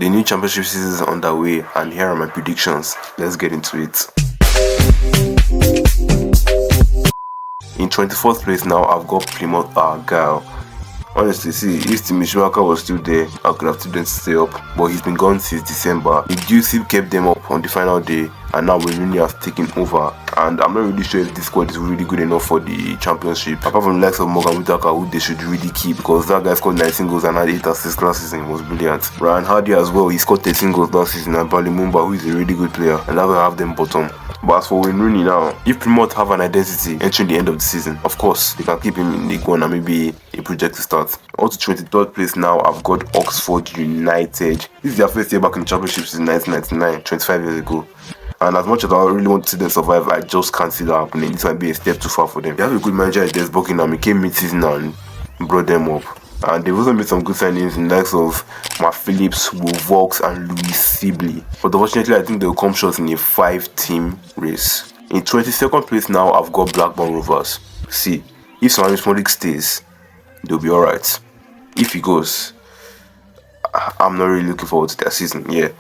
The new championship season is underway, and here are my predictions. Let's get into it. In 24th place now, I've got Plymouth Argyle. Honestly, see, if Timmy Schumacher was still there, I could have told them to stay up, but he's been gone since December. The duty kept them up on the final day, and now Rooney has taken over. And I'm not really sure if this squad is really good enough for the championship. Apart from the likes of Morgan Whittaker, who they should really keep, because that guy scored 19 goals and had 8 assists last season. It was brilliant. Ryan Hardy as well, he scored 13 goals last season, and Bali Mumba, who is a really good player, and that will have them bottom. But as for Wayne Rooney now, if Plymouth have an identity entering the end of the season, of course, they can keep him in League One and maybe a project to start. On to 23rd place now, I've got Oxford United. This is their first year back in the championship since 1999, 25 years ago. And as much as I really want to see them survive, I just can't see that happening. This might be a step too far for them. They have a good manager at Des Buckingham. He came mid-season and brought them up. And they've also made some good signings in the likes of Matt Phillips, Will Vaux, and Louis Sibley. But unfortunately, I think they'll come short in a 5-team race. In 22nd place now, I've got Blackburn Rovers. See, if Sammy Smolik stays, they'll be alright. If he goes, I'm not really looking forward to their season. Yeah,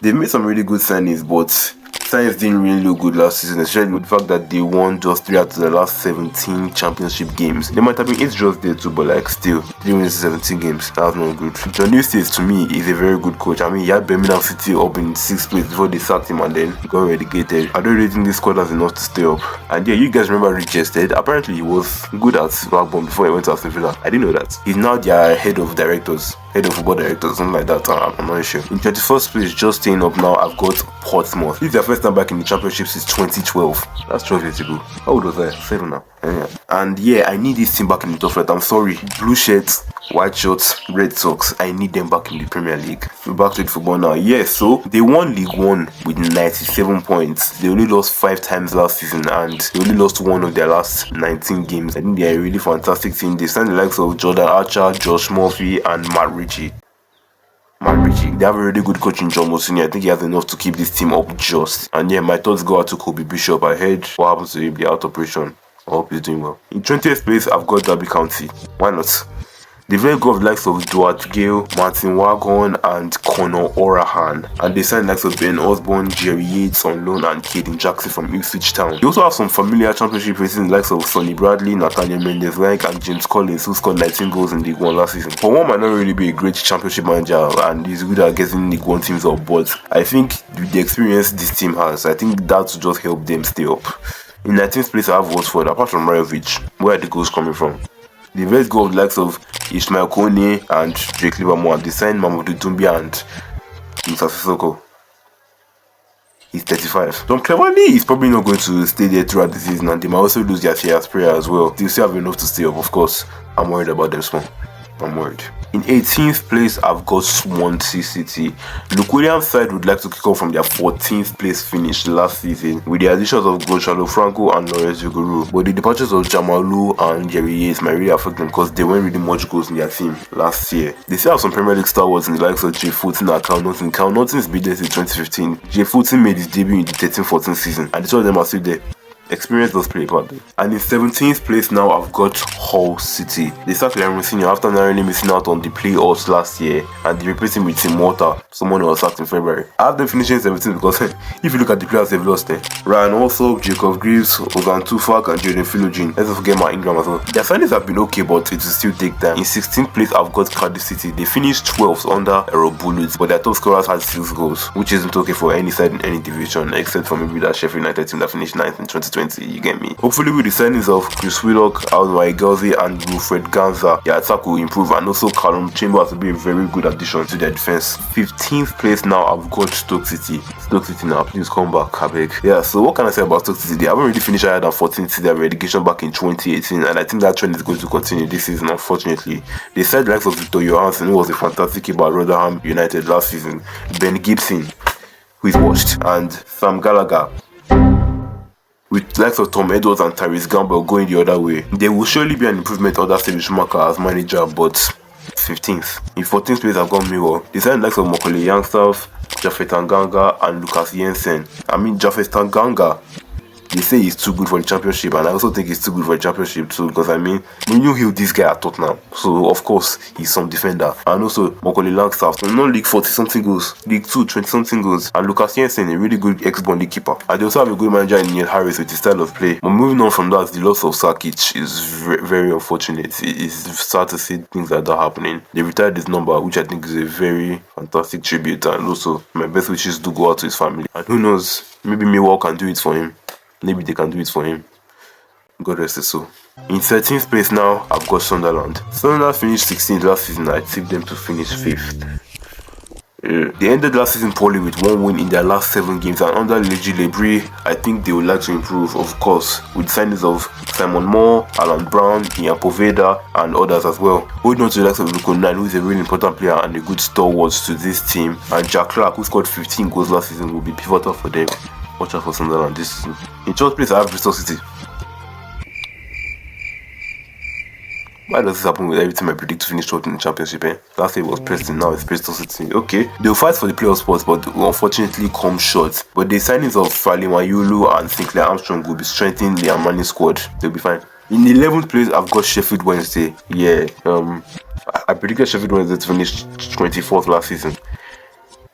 they've made some really good signings, but signings didn't really look good last season, especially with the fact that they won just 3 out of the last 17 championship games. They might have been 8 draws there too, but like still, 3 wins in 17 games. That's not good. John Eustace, to me, is a very good coach. I mean, he had Birmingham City up in 6th place before they sacked him and then he got relegated. I don't really think this squad has enough to stay up. And yeah, you guys remember Rich Jested? Apparently he was good at Blackburn before he went to Aston Villa. I didn't know that. He's now their head of football directors, something like that. I'm not sure. In 21st place, just staying up now, I've got Portsmouth. This is their first time back in the championship since 2012. That's 12 years ago. How old was I? 7 now. Yeah. And yeah, I need this team back in the top flight. I'm sorry. Blue shirts, white shirts, Red Sox. I need them back in the Premier League. We're back to the football now. Yeah, so they won League One with 97 points. They only lost 5 times last season and they only lost 1 of their last 19 games. I think they're a really fantastic team. They signed the likes of Jordan Archer, Josh Murphy, and Matt Ritchie. They have a really good coach in John Mosini. I think he has enough to keep this team up just. And yeah, my thoughts go out to Kobe Bishop. I heard what happened to him, the out operation. I hope he's doing well. In 20th place, I've got Derby County. Why not? They've let go of the likes of Duarte Gale, Martin Wagon, and Conor Orahan. And they signed the likes of Ben Osborne, Jerry Yates on loan, and Caden Jackson from Ipswich Town. They also have some familiar championship faces in the likes of Sonny Bradley, Nathaniel Mendes-Like, and James Collins, who scored 19 goals in League One last season. For one, might not really be a great championship manager, and he's good at getting League One teams up, but I think with the experience this team has, I think that will just help them stay up. In 19th place, I have Watford. Apart from Rajovic, where are the goals coming from? The let go of the likes of Ishmael Kone and Drake Livermore. They signed Mamadou Doumbia and Musa Sissoko. He's 35. Tom Cleverley is probably not going to stay there throughout the season, and they might also lose their Fias player as well. They still have enough to stay up, of course. I'm worried about them small. I'm worried. In 18th place, I've got Swansea City. Luke Williams' side would like to kick off from their 14th place finish last season with the additions of Gonzalo Franco and Lawrence Vigouroux. But the departures of Jamalu and Jerry Yates might really affect them because they weren't really much goals in their team last year. They still have some Premier League stalwarts in the likes of Jay Fulton and Cal Naughton. Cal Naughton's been there since 2015. Jay Fulton made his debut in the 13-14 season, and the two of them are still there. Experience does play a part there. And in 17th place now, I've got Hull City. They sacked Liam Senior after narrowly missing out on the playoffs last year, and they replaced him with Tim Walter, someone who was sacked in February. I have them finishing 17th because if you look at the players they've lost there, Ryan Alsop, Jacob Greaves, Ozan Tufak, and Jordan Philogene. Let's not forget Matt Ingram as well. Their signings have been okay, but it will still take time. In 16th place, I've got Cardiff City. They finished 12th under Errol Bullets, but their top scorers had 6 goals, which isn't okay for any side in any division, except for maybe that Sheffield United team that finished 9th in 2020. You get me? Hopefully with the signings of Chris Willock, Alwai Gelzi, and Wilfred Ganza, their attack will improve, and also Callum Chambers will be a very good addition to their defense. 15th place now, I've got Stoke City. Stoke City now, please come back, I beg. Yeah, so what can I say about Stoke City? They haven't really finished higher than 14th to their relegation back in 2018, and I think that trend is going to continue this season, unfortunately. They said the likes of Victor Johansson, who was a fantastic keeper at Rotherham United last season, Ben Gibson, who is washed, and Sam Gallagher, with the likes of Tom Edwards and Tyrese Gamble going the other way. There will surely be an improvement under Steven Schumacher as manager, but 15th. In 14th place, I've got Millwall. They signed the likes of Macaulay Youngstaff, Jafet Tanganga, and Lucas Jensen. Jafet Tanganga, They say he's too good for the championship, and I also think he's too good for the championship too, because I mean, we knew he'll this guy at Tottenham, so of course he's some defender. And also Macaulay Langstaff, not League 40-something goals, League 2 20-something goals, and Lucas Jensen, a really good ex-Burnley keeper. And they also have a good manager in Neil Harris with his style of play. But moving on from that, the loss of Sakic is very unfortunate. It's sad to see things like that happening. They retired his number, which I think is a very fantastic tribute, and also my best wishes do go out to his family. And who knows, maybe Millwall can do it for him. Maybe they can do it for him. God rest his soul. In 13th place now, I've got Sunderland. Sunderland finished 16th last season. I tipped them to finish 5th. They ended last season poorly with 1 win in their last 7 games, and under Leji Lebri, I think they would like to improve, of course, with signings of Simon Moore, Alan Brown, Ian Poveda, and others as well. Holding on to the likes of Luton Town, who is a really important player and a good stalwart to this team, and Jack Clark, who scored 15 goals last season, will be pivotal for them. Watch out for Sunderland this season. In 12th place, I have Bristol City. Why does this happen with every time I predict to finish 12th in the championship? Last year it was Preston, now it's Bristol City. Okay, they'll fight for the playoff spots, but will unfortunately come short. But the signings of Fali Mayulu and Sinclair Armstrong will be strengthening the Armani squad. They'll be fine. In the 11th place, I've got Sheffield Wednesday. Yeah, I predicted Sheffield Wednesday to finish 24th last season.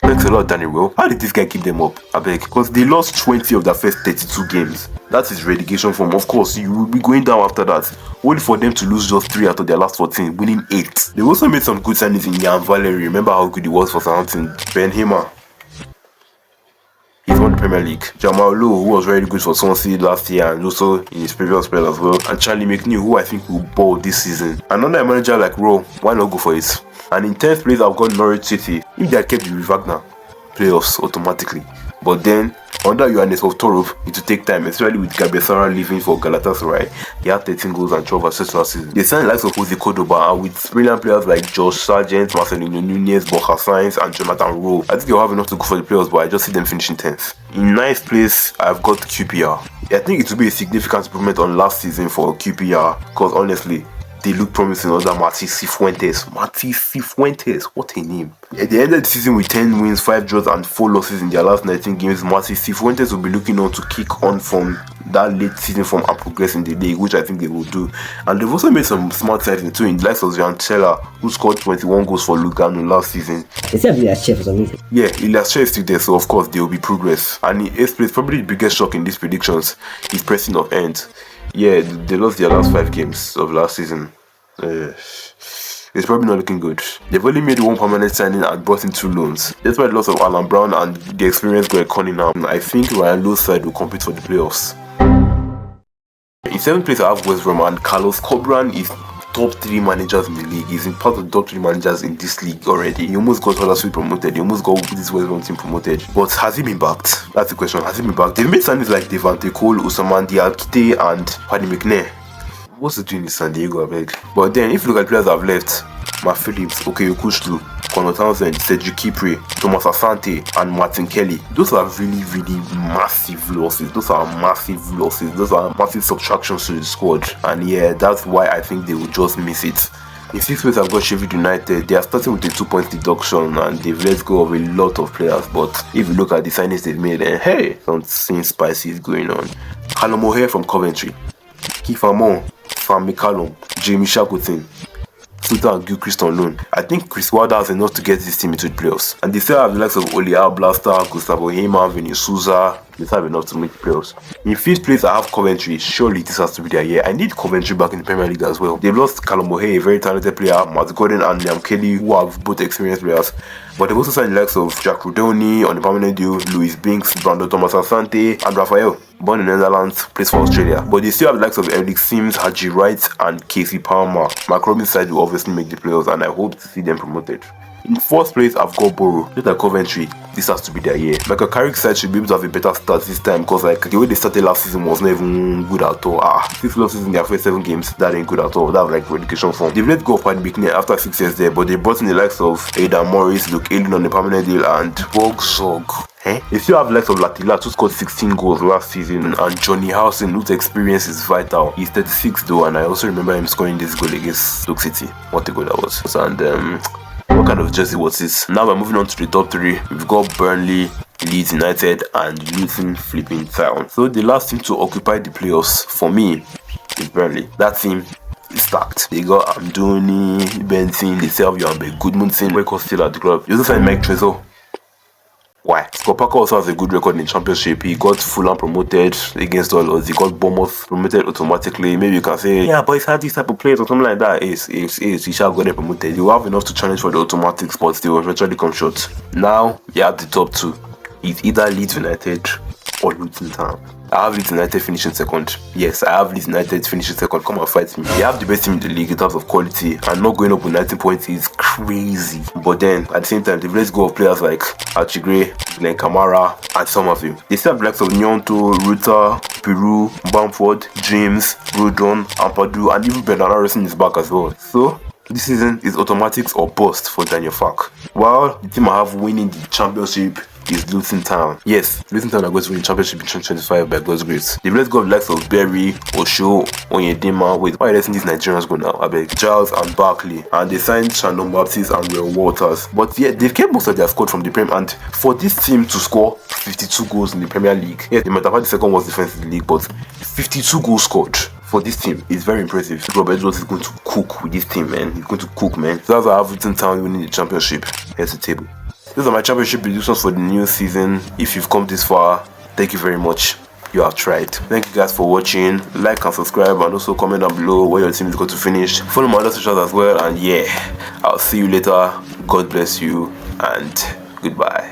Thanks a lot, Danny Will. How did this guy keep them up? I beg. Because they lost 20 of their first 32 games. That is relegation form. Of course, you will be going down after that. Only for them to lose just 3 out of their last 14, winning 8. They also made some good signings in Jan Valery. Remember how good he was for Southampton? Ben Hamer. He's won the Premier League. Jamal Lowe, who was very good for Swansea last year and also in his previous spell as well. And Charlie McNeil, who I think will ball this season. And under a manager like Rowe, why not go for it? And in 10th place, I've got Norwich City. If they had kept the Wagner, playoffs automatically. But then, under Johannes Torup, it will take time, especially with Gabriel Sara leaving for Galatasaray. He had 13 goals and 12 assists last season. They signed the likes of Jose Cordoba, and with brilliant players like Josh Sargent, Marcelino Nunez, Borja Sainz, and Jonathan Rowe, I think they'll have enough to go for the playoffs, but I just see them finishing 10th. In 9th place, I've got QPR. I think it will be a significant improvement on last season for QPR, because honestly, they look promising under Martí Cifuentes. Martí Cifuentes, what a name. At the end of the season with 10 wins, 5 draws and 4 losses in their last 19 games, Martí Cifuentes will be looking on to kick on from that late season form and progress in the league, which I think they will do. And they've also made some smart signings too, in the likes of Jan Chela, who scored 21 goals for Lugano last season. They still have Elias Chair for some reason. Yeah, Elias Chair is still there, so of course there will be progress. And in 8th place, probably the biggest shock in these predictions is pressing of end. Yeah, they lost their last 5 games of last season. It's probably not looking good. They've only made 1 permanent signing and brought in 2 loans. Despite the loss of Alan Brown and the experience Greg Cunningham, I think Ryan Lowe's side will compete for the playoffs. In 7th place, I have West Brom, and Carlos Corberán is top 3 managers in the league. He's in part of the top 3 managers in this league already. He almost got Huddersfield promoted. He almost got this West Brom team promoted. But has he been backed? That's the question. Has he been backed? They've made signings like Devante Cole, Ousmane Diakite, and Paddy McNair. What's the doing in San Diego, I beg? But then, if you look at players that have left, Matt Phillips, Okay Okushlu, Conor Townsend, Cedric Kipre, Thomas Asante, and Martin Kelly, those are really massive losses. Those are massive subtractions to the squad. And yeah, that's why I think they will just miss it. In 6th place, I've got Sheffield United. They are starting with a 2-point deduction and they've let go of a lot of players. But if you look at the signings they've made, then hey, something spicy is going on. Callum O'Hare from Coventry, Kiefer Moore, Sam McCallum, Jamie Shackleton, Sultan Gilchrist on loan. I think Chris Wilder has enough to get this team into the playoffs. And they still have the likes of Oliar Blaster, Gustavo Heyman, Vinny Souza. They still have enough to make the playoffs. In 5th place, I have Coventry. Surely this has to be their year. I need Coventry back in the Premier League as well. They've lost Callum O'Hare, a very talented player, Matt Gordon and Liam Kelly, who have both experienced players. But they've also signed the likes of Jack Rudoni on a permanent deal, Louis Binks, Brandon Thomas Asante, and Raphael, born in the Netherlands, plays for Australia. But they still have the likes of Eric Sims, Haji Wright, and Casey Palmer. Mark Robin's side will obviously make the playoffs, and I hope to see them promoted. In 4th place, I've got Borough. Just like Coventry, this has to be their year. Michael Carrick's side should be able to have a better start this time, because like the way they started last season was not even good at all. 6 losses in their first 7 games, that ain't good at all. That was like relegation form. They've let go of Paddy McNair after 6 years there, but they brought in the likes of Aidan Morris, Luke Ayling on a permanent deal, and Bogsog. They still have the likes of Latila, who scored 16 goals last season, and Johnny Howson, whose experience is vital. He's 36 though, and I also remember him scoring this goal against Stoke City. What a goal that was. And what kind of jersey was this? Now we're moving on to the top 3. We've got Burnley, Leeds United and Luton flipping Town. So the last team to occupy the playoffs for me is Burnley. That team is stacked. They got Amdoni, Benson, Desalvio, and Goodmanson. Record still at the club. You also find Mike Trezor. Why? Scott Parker also has a good record in the Championship. He got Fulham promoted against all odds. He got Bournemouth promoted automatically. Maybe you can say, yeah, but he's had these type of players or something like that. He shall go there promoted. You have enough to challenge for the automatic spots. They will eventually come short. Now, you have the top two. It's either Leeds United or Luton Town. I have Leeds United finishing second. Yes, I have Leeds United finishing second. Come and fight me. They have the best team in the league in terms of quality, and not going up with 19 points is crazy. But then, at the same time, they've let go of players like Archigray, Glenn Kamara, and some of them. They still have the likes of Nyonto, Ruta, Peru, Bamford, James, Rodon, Ampadu, and even Bernard Harrison is back as well. So, this season is automatics or bust for Daniel Fark. While the team I have winning the championship is Luton Town. Yes, Luton Town are going to win the championship in 2025 by God's grace. They've let go of the likes of Berry, Osho, Onyedema. Wait, why are letting these Nigerians go now? I beg. Giles and Barkley. And they signed Shandon Baptiste and Will Walters. But yeah, they've kept most of their squad from the Premier. And for this team to score 52 goals in the Premier League, yes, they might have had the second worst defense in the league, but 52 goals scored for this team is very impressive. Rob Edwards is going to cook with this team, man. He's going to cook, man. So that's why I have Luton Town winning the championship. Here's the table. These are my championship predictions for the new season. If you've come this far, thank you very much. You have tried. Thank you guys for watching. Like and subscribe, and also comment down below where your team is going to finish. Follow my other socials as well, and yeah, I'll see you later. God bless you, and goodbye.